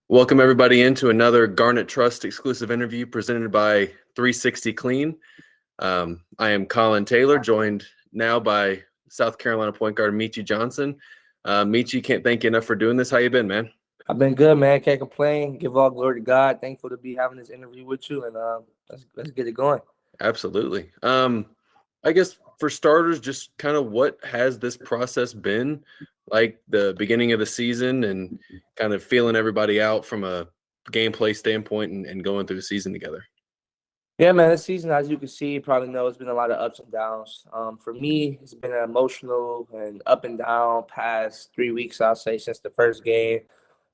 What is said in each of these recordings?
Welcome everybody into another Garnet Trust exclusive interview presented by 360 Clean. I am Collyn Taylor, joined now by South Carolina point guard Meechie Johnson. Meechie, can't thank you enough for doing this. How you been, man? I've been good, man. Can't complain. Give all glory to God. Thankful to be having this interview with you, and let's get it going. Absolutely. I guess for starters, just kind of what has this process been like the beginning of the season and kind of feeling everybody out from a gameplay standpoint and going through the season together? Yeah, man. This season, as you can see, you probably know it's been a lot of ups and downs. For me, it's been an emotional and up and down past 3 weeks, I'll say, since the first game.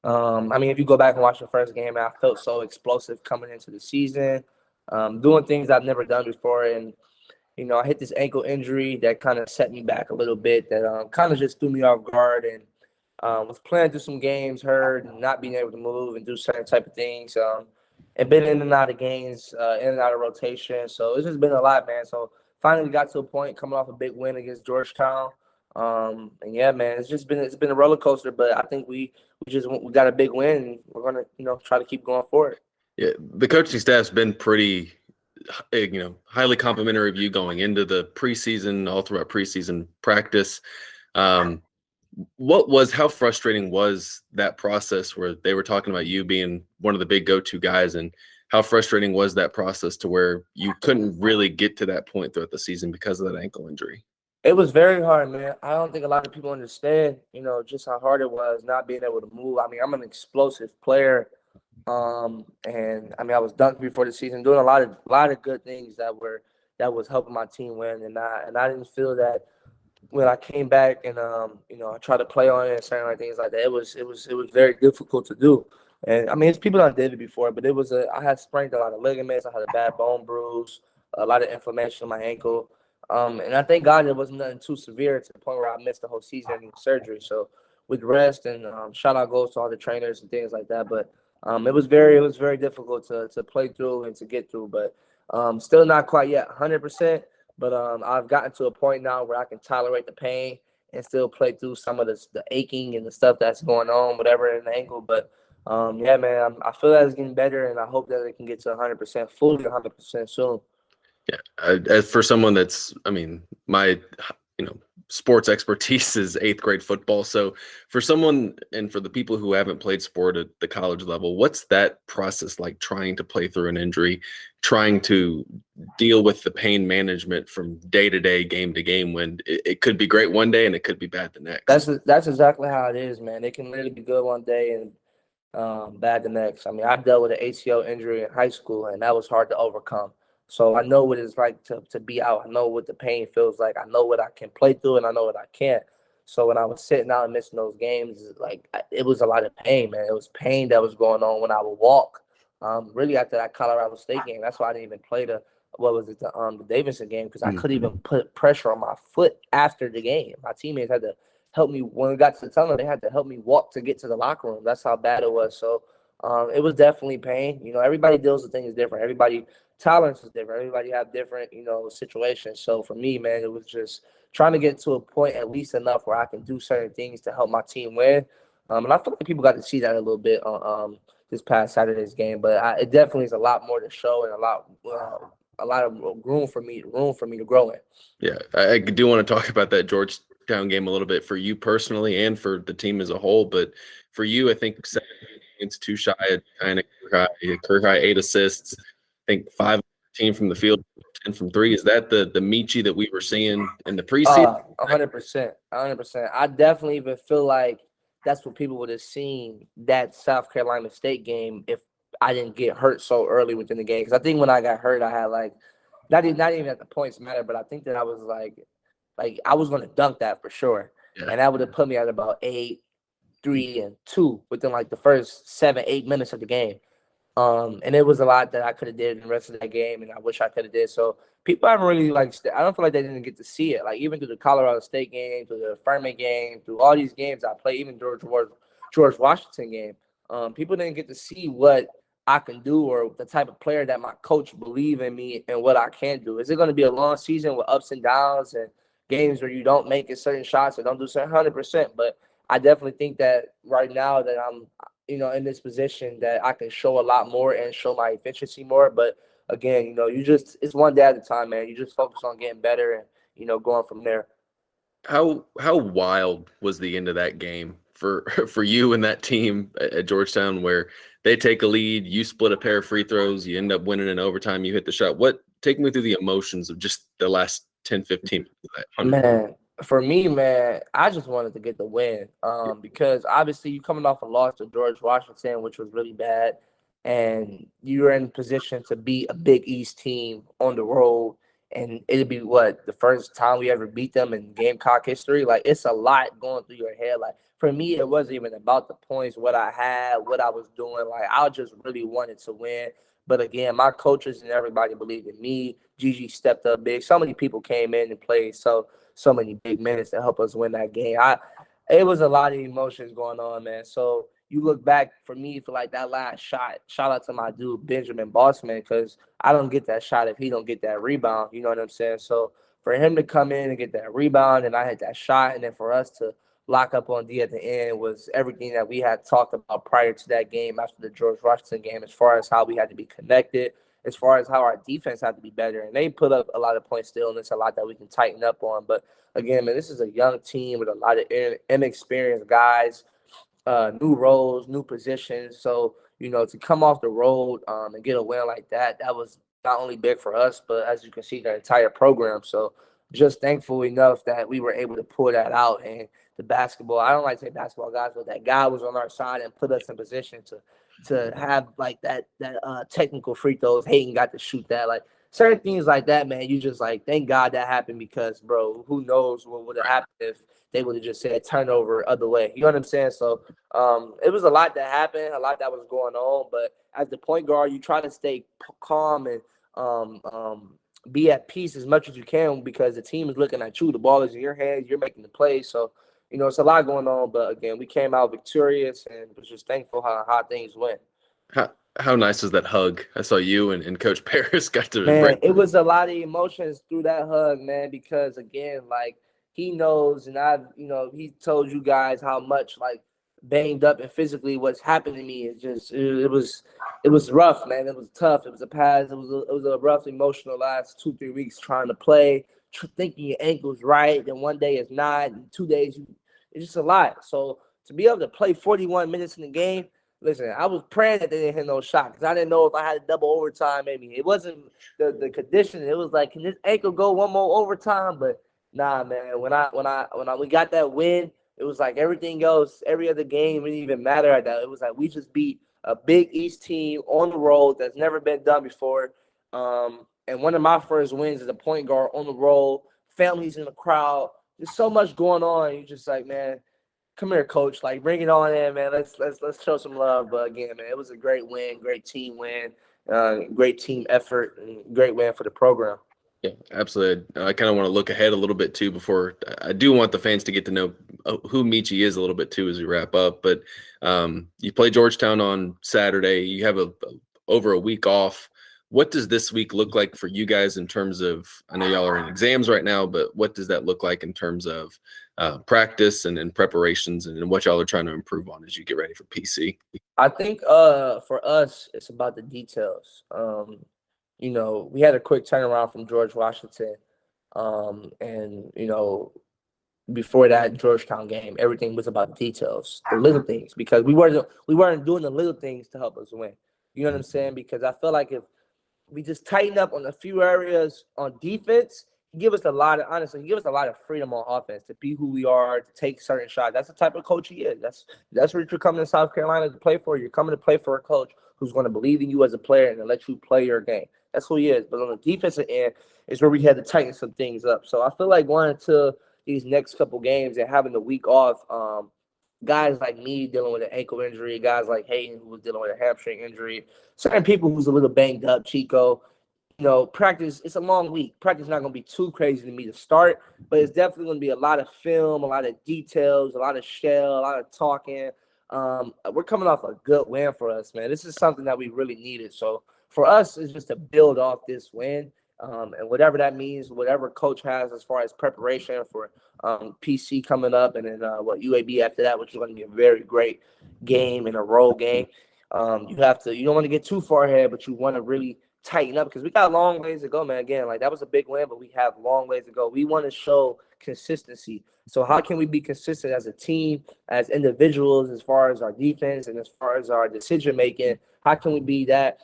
If you go back and watch the first game, I felt so explosive coming into the season, doing things I've never done before, and I hit this ankle injury that kind of set me back a little bit. That kind of just threw me off guard, and was playing through some games, hurt, and not being able to move and do certain type of things. And been in and out of games, in and out of rotation. So it's just been a lot, man. So finally got to a point coming off a big win against Georgetown. And yeah, man, it's been a roller coaster, but I think we got a big win, and we're gonna try to keep going forward. Yeah, the coaching staff's been pretty, highly complimentary of you going into the preseason, all throughout preseason practice. How frustrating was that process where they were talking about you being one of the big go-to guys, and how frustrating was that process to where you couldn't really get to that point throughout the season because of that ankle injury? It was very hard, man. I don't think a lot of people understand, just how hard it was not being able to move. I'm an explosive player. And I was dunked before the season, doing a lot of good things that was helping my team win. And I didn't feel that when I came back and I tried to play on it and certain things like that. It was very difficult to do. And it's people that did it before, but I had sprained a lot of ligaments. I had a bad bone bruise, a lot of inflammation in my ankle. And I thank God it wasn't nothing too severe to the point where I missed the whole season in surgery. So with rest and shout out goes to all the trainers and things like that. But it was very difficult to play through and to get through. But still not quite yet 100%. But I've gotten to a point now where I can tolerate the pain and still play through some of the aching and the stuff that's going on, whatever in the ankle. But yeah, man, I feel that it's getting better, and I hope that it can get to 100%, fully 100% soon. Yeah, as for someone that's, my, sports expertise is 8th grade football. So for someone and for the people who haven't played sport at the college level, what's that process like, trying to play through an injury, trying to deal with the pain management from day to day, game to game, when it could be great one day and it could be bad the next? That's exactly how it is, man. It can really be good one day and bad the next. I dealt with an ACL injury in high school, and that was hard to overcome. So I know what it's like to be out. I know what the pain feels like. I know what I can play through, and I know what I can't. So when I was sitting out and missing those games, it was a lot of pain, man. It was pain that was going on when I would walk. Really after that Colorado State game, that's why I didn't even play the Davidson game, because I couldn't even put pressure on my foot after the game. My teammates had to help me when we got to the tunnel. They had to help me walk to get to the locker room. That's how bad it was. So it was definitely pain. Everybody deals with things different. Everybody tolerance is different. Everybody have different, situations. So for me, man, it was just trying to get to a point at least enough where I can do certain things to help my team win. And I feel like people got to see that a little bit on this past Saturday's game. But it definitely is a lot more to show, and a lot of room for me to grow in. Yeah, I do want to talk about that Georgetown game a little bit for you personally and for the team as a whole. But for you, I think 17 against 2 shy, kind of career high 8 assists. I think 5 from the field, 10 from 3. Is that the Meechie that we were seeing in the preseason? 100%. 100%. I definitely even feel like that's what people would have seen that South Carolina State game if I didn't get hurt so early within the game. Because I think when I got hurt, I had not even at the points matter, but I think that I was like I was going to dunk that for sure. Yeah. And that would have put me at about 8, 3, and 2 within the first 7, 8 minutes of the game. And it was a lot that I could have did in the rest of that game, and I wish I could have did. So people haven't really I don't feel like they didn't get to see it. Even through the Colorado State game, through the Furman game, through all these games I played, even George Washington game, people didn't get to see what I can do or the type of player that my coach believe in me and what I can do. Is it going to be a long season with ups and downs and games where you don't make certain shots or don't do certain 100%? But I definitely think that right now that in this position that I can show a lot more and show my efficiency more. But again, it's one day at a time, man. You just focus on getting better and, going from there. How wild was the end of that game for for you and that team at Georgetown, where they take a lead, you split a pair of free throws, you end up winning in overtime, you hit the shot. Take me through the emotions of just the last 10, 15 minutes of that 100. Man, for me, man, I just wanted to get the win. Because obviously you coming off a loss to George Washington, which was really bad, and you're in position to beat a Big East team on the road, and it'd be what, the first time we ever beat them in Gamecock history. Like, it's a lot going through your head. Like, for me, it wasn't even about the points, what I had, what I was doing. Like, I just really wanted to win. But again, my coaches and everybody believed in me. Gigi stepped up big. So many people came in and played so many big minutes to help us win that game. It was a lot of emotions going on, man. So you look back for me for like that last shot. Shout out to my dude Benjamin Bossman, because I don't get that shot if he don't get that rebound. You know what I'm saying? So for him to come in and get that rebound, and I hit that shot, and then for us to lock up on D at the end was everything that we had talked about prior to that game, after the George Washington game, as far as how we had to be connected, as far as how our defense had to be better. And they put up a lot of points still, and it's a lot that we can tighten up on. But again, man, this is a young team with a lot of inexperienced guys, new roles, new positions. So, to come off the road and get a win like that, that was not only big for us, but as you can see, the entire program. So just thankful enough that we were able to pull that out. And the basketball, I don't like to say basketball guys, but that guy was on our side and put us in position to have like that technical free throws. Hayden got to shoot that. Like, certain things like that, man, you just like, thank God that happened, because, bro, who knows what would have happened if they would have just said turnover other way. You know what I'm saying? So it was a lot that happened, a lot that was going on. But as the point guard, you try to stay calm and be at peace as much as you can, because the team is looking at you. The ball is in your hands. You're making the play. So, it's a lot going on. But again, we came out victorious, and was just thankful how things went. How nice was that hug? I saw you and Coach Paris got to Man, embrace. it was a lot of emotions through that hug, man, because again, like, he knows, and he told you guys how much like banged up and physically what's happened to me. It's just it was rough, man. It was tough. It was a pass. It was a rough emotional last 2-3 weeks trying to play, thinking your ankle's right, then one day it's not, and 2 days it's just a lot. So to be able to play 41 minutes in the game. Listen, I was praying that they didn't hit no shot, because I didn't know if I had a double overtime. Maybe it wasn't the condition. It was like, can this ankle go one more overtime? But nah, man. When we got that win, it was like everything else, every other game didn't even matter at that. It was like we just beat a Big East team on the road that's never been done before. And one of my first wins as a point guard on the road. Families in the crowd. There's so much going on. You're just like, man, come here, coach. Like, bring it on in, man. Let's show some love. But again, man, it was a great win, great team win, great team effort, and great win for the program. Yeah, absolutely. I kind of want to look ahead a little bit too before I do want the fans to get to know who Meechie is a little bit too as we wrap up. But you play Georgetown on Saturday. You have over a week off. What does this week look like for you guys in terms of, I know y'all are in exams right now, but what does that look like in terms of practice and preparations and what y'all are trying to improve on as you get ready for PC? I think for us, it's about the details. We had a quick turnaround from George Washington. And before that Georgetown game, everything was about details, the little things, because we weren't doing the little things to help us win. You know what I'm saying? Because I feel like if we just tighten up on a few areas on defense, give us a lot of freedom on offense to be who we are, to take certain shots. That's the type of coach he is. That's what you're coming to South Carolina to play for. You're coming to play for a coach who's going to believe in you as a player and to let you play your game. That's who he is. But on the defensive end is where we had to tighten some things up. So I feel like going into these next couple games and having the week off, guys like me dealing with an ankle injury, guys like Hayden who was dealing with a hamstring injury, certain people who's a little banged up, Chico. Practice, it's a long week. Practice is not going to be too crazy to me to start, but it's definitely going to be a lot of film, a lot of details, a lot of shell, a lot of talking. We're coming off a good win for us, man. This is something that we really needed. So for us, it's just to build off this win. And whatever that means, whatever coach has as far as preparation for PC coming up, and then UAB after that, which is going to be a very great game and a road game. You don't want to get too far ahead, but you want to really tighten up because we got long ways to go, man. Again, like that was a big win, but we have long ways to go. We want to show consistency. So how can we be consistent as a team, as individuals, as far as our defense and as far as our decision making? How can we be that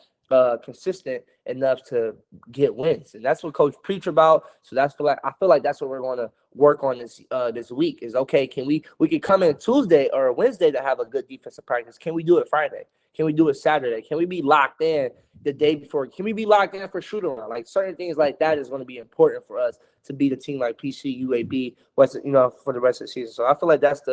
consistent enough to get wins? And that's what Coach preach about. So I feel like that's what we're going to work on this week. Is okay. Can we can come in Tuesday or Wednesday to have a good defensive practice? Can we do it Friday? Can we do it Saturday? Can we be locked in the day before? Can we be locked in for shoot around? Like certain things like that is going to be important for us to beat a team like PC, UAB, for the rest of the season. So I feel like that's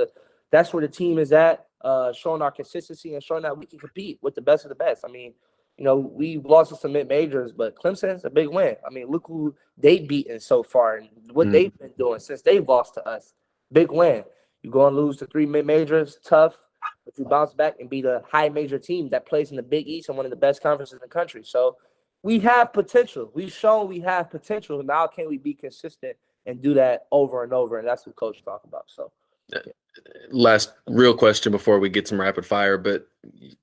where the team is at, showing our consistency and showing that we can compete with the best of the best. I mean, we've lost to some mid-majors, but Clemson's a big win. I mean, look who they've beaten so far and what they've been doing since they've lost to us. Big win. You go and lose to 3 mid-majors, tough. But you bounce back and beat a high major team that plays in the Big East and one of the best conferences in the country. So we have potential. We've shown we have potential. Now can we be consistent and do that over and over? And that's what Coach talked about. So yeah. Last real question before we get some rapid fire, but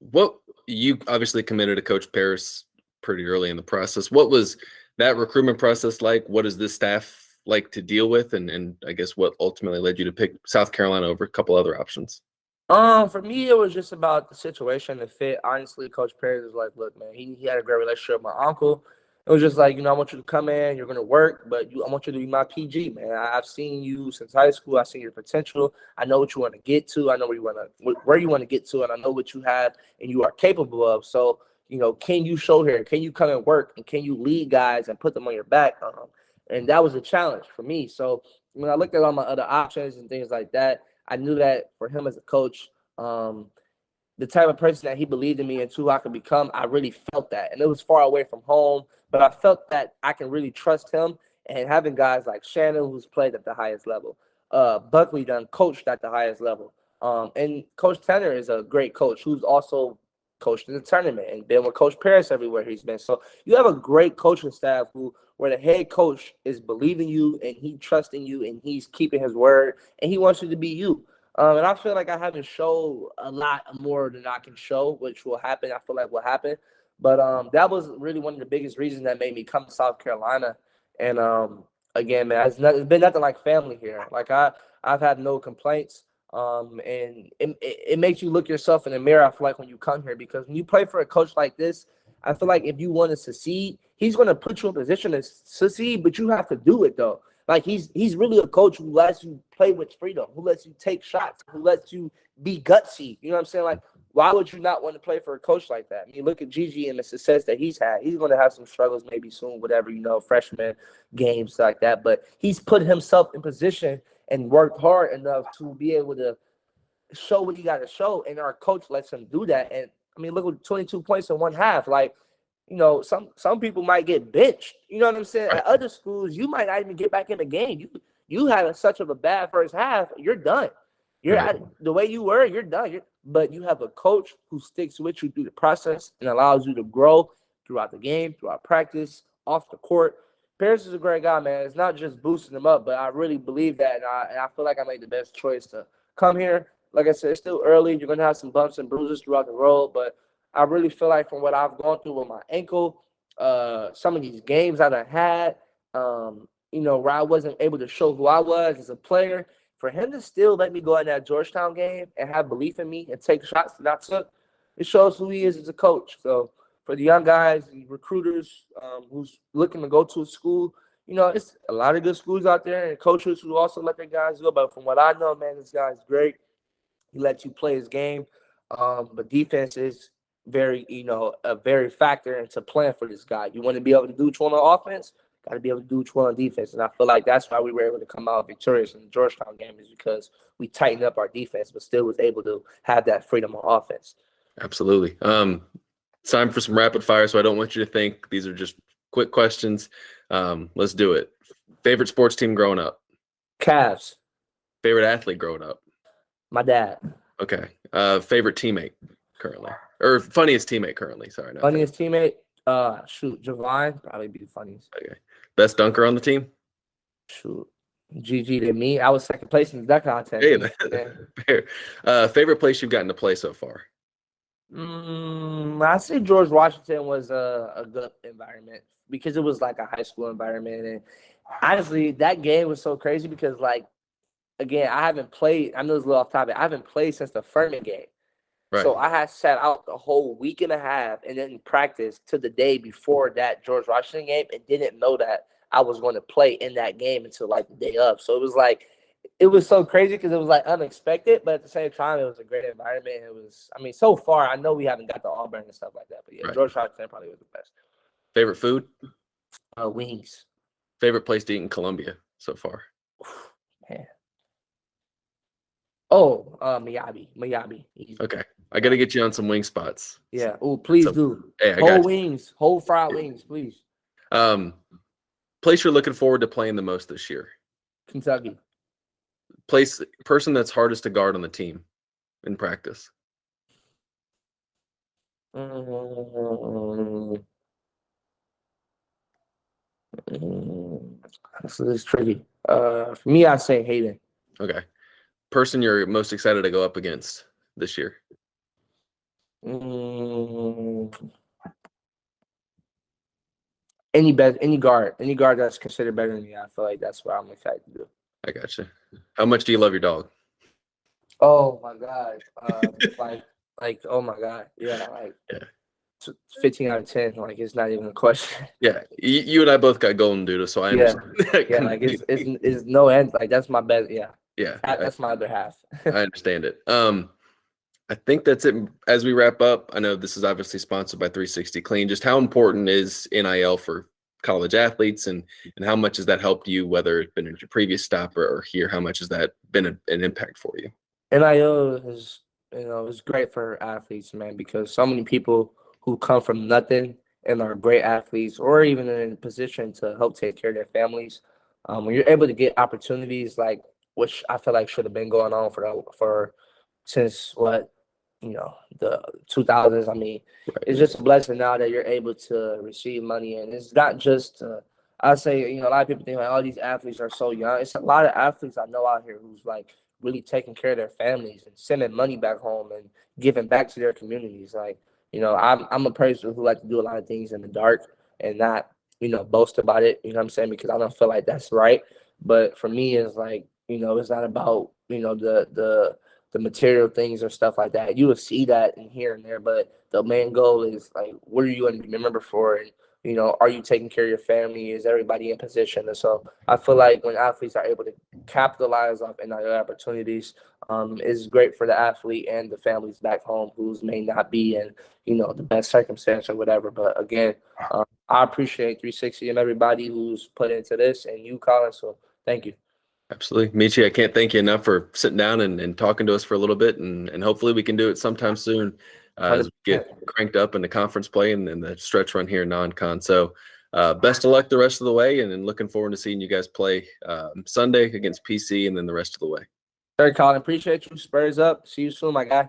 what you obviously committed to Coach Paris pretty early in the process. What was that recruitment process like? What is this staff like to deal with? And I guess what ultimately led you to pick South Carolina over a couple other options? For me, it was just about the situation, the fit. Honestly, Coach Perry was like, look, man, he had a great relationship with my uncle. It was just like, I want you to come in, you're going to work, but I want you to be my PG, man. I've seen you since high school. I've seen your potential. I know what you want to get to. I know where you want to get to, and I know what you have and you are capable of. So, can you show here? Can you come and work? And can you lead guys and put them on your back? And that was a challenge for me. So when I looked at all my other options and things like that, I knew that for him as a coach, the type of person that he believed in me and who I could become, I really felt that. And it was far away from home, but I felt that I can really trust him. And having guys like Shannon, who's played at the highest level, Buckley done coached at the highest level. And Coach Tanner is a great coach who's also coached in the tournament and been with Coach Paris everywhere he's been. So you have a great coaching staff where the head coach is believing you and he trusting you and he's keeping his word and he wants you to be you. And I feel like I haven't showed a lot more than I can show, which will happen. I feel like will happen. But that was really one of the biggest reasons that made me come to South Carolina. And again, man, it's been nothing like family here. Like I've had no complaints. And it makes you look yourself in the mirror, I feel like, when you come here, because when you play for a coach like this, I feel like if you want to succeed, he's going to put you in a position to succeed, but you have to do it, though. Like he's really a coach who lets you play with freedom, who lets you take shots, who lets you be gutsy. You know what I'm saying? Like, why would you not want to play for a coach like that? I mean, look at Gigi and the success that he's had. He's going to have some struggles maybe soon, whatever, freshman games like that. But he's put himself in position and worked hard enough to be able to show what he got to show. And our coach lets him do that. And I mean, look at 22 points in one half. Like, some people might get benched. You know what I'm saying? At other schools, you might not even get back in the game. You had such of a bad first half, you're done. You're Right. the way you were, you're done. But you have a coach who sticks with you through the process and allows you to grow throughout the game, throughout practice, off the court. Paris is a great guy, man. It's not just boosting him up, but I really believe that, and I feel like I made the best choice to come here. Like I said, it's still early. You're gonna have some bumps and bruises throughout the road, but I really feel like from what I've gone through with my ankle, some of these games I done had, where I wasn't able to show who I was as a player, for him to still let me go in that Georgetown game and have belief in me and take shots that I took, it shows who he is as a coach. So for the young guys and recruiters who's looking to go to a school, it's a lot of good schools out there and coaches who also let their guys go. But from what I know, man, this guy's great. He lets you play his game. But defense is a very factor into playing for this guy. You want to be able to do what you want on offense, got to be able to do what you want on defense. And I feel like that's why we were able to come out victorious in the Georgetown game, is because we tightened up our defense, but still was able to have that freedom on offense. Absolutely. Time for some rapid fire, so I don't want you to think these are just quick questions. Let's do it. Favorite sports team growing up? Cavs. Favorite athlete growing up? My dad. Okay. Favorite teammate currently? Or funniest teammate currently? Sorry. Funniest teammate? Shoot, Javon probably be the funniest. Okay. Best dunker on the team? Shoot, GG to me. I was second place in the dunk contest. Hey, Yeah. fair. Favorite place you've gotten to play so far? I'd say George Washington was a good environment because it was like a high school environment. And honestly, that game was so crazy because, like, again, I haven't played. I know it's a little off topic. I haven't played since the Furman game. Right. So I had sat out the whole week and a half and then practiced to the day before that George Washington game and didn't know that I was going to play in that game until like the day of. So it was like, it was so crazy because it was like unexpected, but at the same time, it was a great environment. It was, I mean, so far, I know we haven't got the Auburn and stuff like that, but yeah, Right. George Washington probably was the best. Favorite food? Wings. Favorite place to eat in Columbia so far? Man. Oh, Miyabi. Easy. Okay. I got to get you on some wing spots. Yeah. Oh, please So, do. hey, I Whole got you. wings, whole fried wings, please. Place you're looking forward to playing the most this year? Kentucky. Person that's hardest to guard on the team in practice? So this is tricky. For me, I'd say Hayden. Okay. Person you're most excited to go up against this year? Any guard that's considered better than me. I feel like that's what I'm excited to do. I gotcha. How much do you love your dog? Oh my god. like oh my god. Yeah, like Yeah. 15 out of 10. Like it's not even a question. Yeah, you and I both got golden doodle, so I understand. Yeah, like it's no end. Like that's my best. Yeah, Yeah, that's my other half. I understand it. I think that's it. As we wrap up, I know this is obviously sponsored by 360 Clean. Just how important is NIL for college athletes, and how much has that helped you, whether it's been at your previous stop or here? How much has that been an impact for you? NIL is great for athletes, man, because so many people who come from nothing and are great athletes or even in a position to help take care of their families. When you're able to get opportunities like which I feel like should have been going on for since the 2000s. I mean, it's just a blessing now that you're able to receive money, and it's not just. I say, a lot of people think like, oh, these athletes are so young. It's a lot of athletes I know out here who's like really taking care of their families and sending money back home and giving back to their communities. Like, I'm a person who like to do a lot of things in the dark and not, boast about it. You know what I'm saying? Because I don't feel like that's right. But for me, it's like, it's not about, the material things or stuff like that. You will see that in here and there, but the main goal is like, what are you going to be remembered for? And, are you taking care of your family? Is everybody in position? And so I feel like when athletes are able to capitalize off NIL opportunities, is great for the athlete and the families back home who's may not be in, the best circumstance or whatever. But again, I appreciate 360 and everybody who's put into this and you, Collyn. So thank you. Absolutely. Meechie, I can't thank you enough for sitting down and talking to us for a little bit, and hopefully we can do it sometime soon as we get cranked up into conference play and the stretch run here in non-con. So best of luck the rest of the way, and then looking forward to seeing you guys play Sunday against PC and then the rest of the way. All right, Collyn, appreciate you. Spurs up. See you soon, my guy.